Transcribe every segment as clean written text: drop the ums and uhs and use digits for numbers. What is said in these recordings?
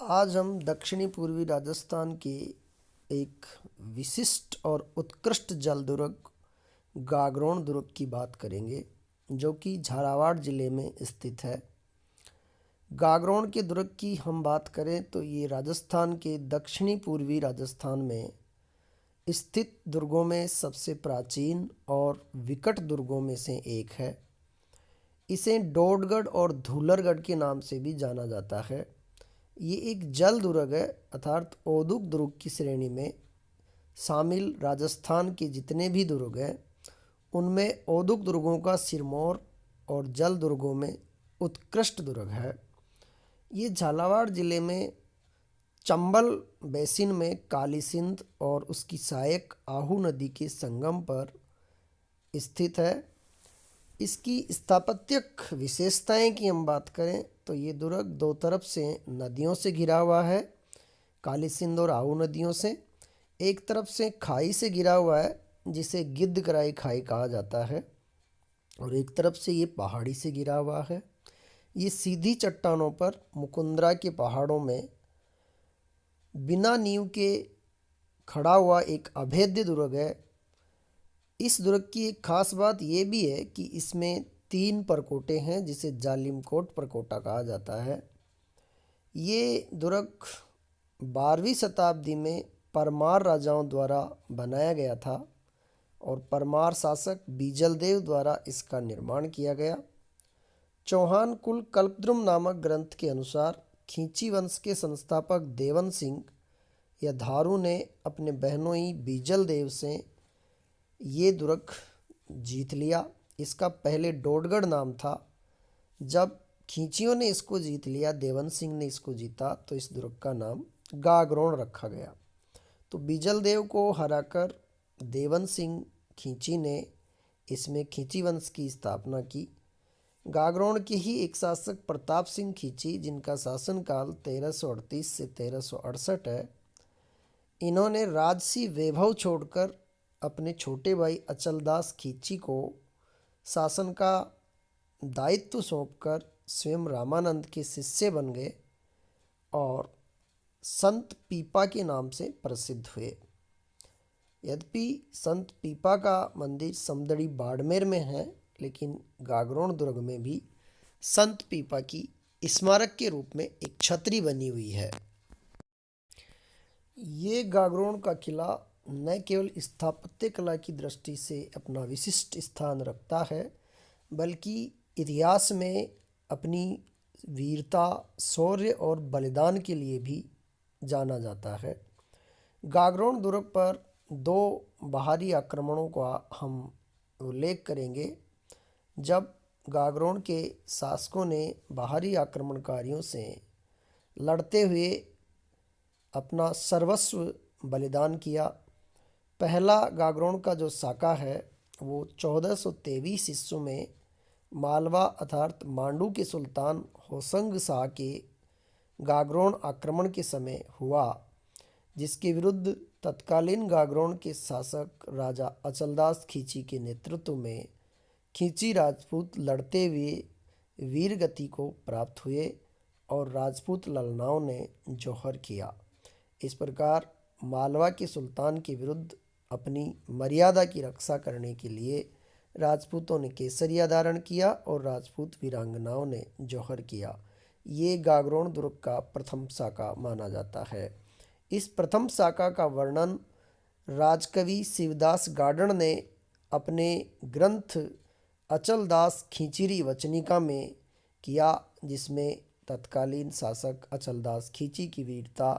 आज हम दक्षिणी पूर्वी राजस्थान के एक विशिष्ट और उत्कृष्ट जल दुर्ग गागरोन दुर्ग की बात करेंगे, जो कि झालावाड़ ज़िले में स्थित है। गागरोन के दुर्ग की हम बात करें तो ये राजस्थान के दक्षिणी पूर्वी राजस्थान में स्थित दुर्गों में सबसे प्राचीन और विकट दुर्गों में से एक है। इसे डोडगढ़ और धूलरगढ़ के नाम से भी जाना जाता है। ये एक जल दुर्ग है, अर्थात ओदुक दुर्ग की श्रेणी में शामिल राजस्थान के जितने भी दुर्ग हैं उनमें ओदुक दुर्गों का सिरमौर और जल दुर्गों में उत्कृष्ट दुर्ग है। ये झालावाड़ ज़िले में चंबल बेसिन में काली सिंध और उसकी सहायक आहू नदी के संगम पर स्थित है। इसकी स्थापत्यक विशेषताएं की हम बात करें तो ये दुर्ग दो तरफ से नदियों से घिरा हुआ है, काली सिंध और आहू नदियों से। एक तरफ से खाई से घिरा हुआ है जिसे गिद्धकराई खाई कहा जाता है, और एक तरफ से ये पहाड़ी से घिरा हुआ है। ये सीधी चट्टानों पर मुकुंदरा के पहाड़ों में बिना नींव के खड़ा हुआ एक अभेद्य दुर्ग है। इस दुर्ग की एक खास बात यह भी है कि इसमें 3 परकोटे हैं जिसे जालिमकोट परकोटा कहा जाता है। ये दुर्ग 12वीं शताब्दी में परमार राजाओं द्वारा बनाया गया था और परमार शासक बीजलदेव द्वारा इसका निर्माण किया गया। चौहान कुल कल्पद्रुम नामक ग्रंथ के अनुसार खींची वंश के संस्थापक देवन सिंह या धारू ने अपने बहनोई बीजलदेव से ये दुर्ग जीत लिया। इसका पहले डोडगढ़ नाम था। जब खींचियों ने इसको जीत लिया, देवन सिंह ने इसको जीता, तो इस दुर्ग का नाम गागरोन रखा गया। तो बीजलदेव को हराकर देवन सिंह खींची ने इसमें खींची वंश की स्थापना की। गागरोन के ही एक शासक प्रताप सिंह खींची, जिनका शासनकाल 1338 से 1368 है, इन्होंने राजसी वैभव छोड़कर अपने छोटे भाई अचलदास खींची को शासन का दायित्व सौंपकर स्वयं रामानंद के शिष्य बन गए और संत पीपा के नाम से प्रसिद्ध हुए। यद्यपि संत पीपा का मंदिर समदड़ी बाड़मेर में है, लेकिन गागरोन दुर्ग में भी संत पीपा की स्मारक के रूप में एक छतरी बनी हुई है। ये गागरोन का किला न केवल स्थापत्य कला की दृष्टि से अपना विशिष्ट स्थान रखता है, बल्कि इतिहास में अपनी वीरता, शौर्य और बलिदान के लिए भी जाना जाता है। गागरोन दुर्ग पर 2 बाहरी आक्रमणों का हम उल्लेख करेंगे। जब गागरोन के शासकों ने बाहरी आक्रमणकारियों से लड़ते हुए अपना सर्वस्व बलिदान किया। पहला गागरोन का जो साका है वो 1423 ईस्वी में मालवा अर्थात मांडू के सुल्तान होसंग शाह के गागरोन आक्रमण के समय हुआ, जिसके विरुद्ध तत्कालीन गागरोन के शासक राजा अचलदास खींची के नेतृत्व में खींची राजपूत लड़ते हुए वीरगति को प्राप्त हुए और राजपूत ललनाओं ने जौहर किया। इस प्रकार मालवा के सुल्तान के विरुद्ध अपनी मर्यादा की रक्षा करने के लिए राजपूतों ने केसरिया धारण किया और राजपूत वीरांगनाओं ने जौहर किया। ये गागरोन दुर्ग का प्रथम साका माना जाता है। इस प्रथम साका का वर्णन राजकवि शिवदास गार्डन ने अपने ग्रंथ अचलदास खींचीरी वचनिका में किया, जिसमें तत्कालीन शासक अचलदास खींची की वीरता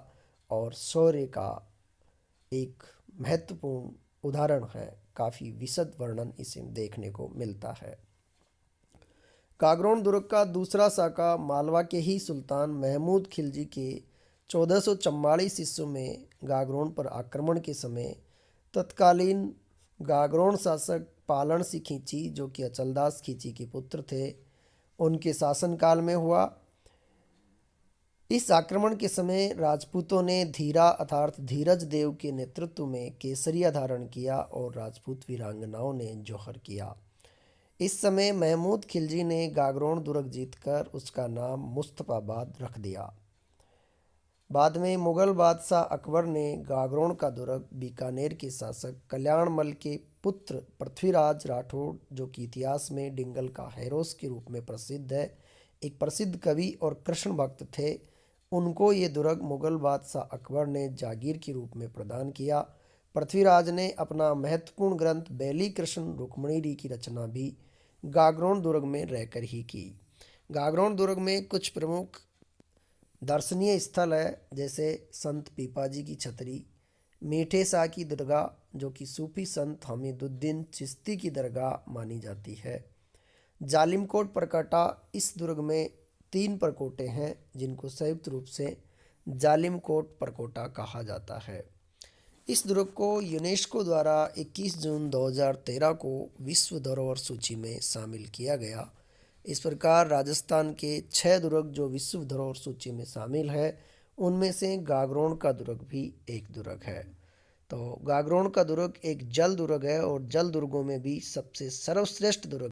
और शौर्य का एक महत्वपूर्ण उदाहरण है। काफ़ी विशद वर्णन इसे देखने को मिलता है। गागरोन दुर्ग का दूसरा साका मालवा के ही सुल्तान महमूद खिलजी के 1444 ईस्वी में गागरोन पर आक्रमण के समय तत्कालीन गागरोन शासक पालन सिंह खींची, जो कि अचलदास खींची के पुत्र थे, उनके शासनकाल में हुआ। इस आक्रमण के समय राजपूतों ने धीरा अर्थात धीरज देव के नेतृत्व में केसरिया धारण किया और राजपूत वीरांगनाओं ने जौहर किया। इस समय महमूद खिलजी ने गागरोन दुर्ग जीतकर उसका नाम मुस्तफाबाद रख दिया। बाद में मुगल बादशाह अकबर ने गागरोन का दुर्ग बीकानेर के शासक कल्याणमल के पुत्र पृथ्वीराज राठौड़, जो कि इतिहास में डिंगल का हैरोस के रूप में प्रसिद्ध है, एक प्रसिद्ध कवि और कृष्ण भक्त थे, उनको ये दुर्ग मुगल बादशाह अकबर ने जागीर के रूप में प्रदान किया। पृथ्वीराज ने अपना महत्वपूर्ण ग्रंथ बैली कृष्ण रुक्मिणी की रचना भी गागरोन दुर्ग में रहकर ही की। गागरोन दुर्ग में कुछ प्रमुख दर्शनीय स्थल है, जैसे संत पीपाजी की छतरी, मीठे शाह की दरगाह, जो कि सूफी संत हमीदुद्दीन चिश्ती की दरगाह मानी जाती है। जालिमकोट परकोटा, इस दुर्ग में 3 परकोटे हैं जिनको संयुक्त रूप से जालिमकोट परकोटा कहा जाता है। इस दुर्ग को यूनेस्को द्वारा 21 जून 2013 को विश्व धरोहर सूची में शामिल किया गया। इस प्रकार राजस्थान के 6 दुर्ग जो विश्व धरोहर सूची में शामिल है, उनमें से गागरोन का दुर्ग भी एक दुर्ग है। तो गागरोन का दुर्ग एक जल दुर्ग है और जल दुर्गों में भी सबसे सर्वश्रेष्ठ दुर्ग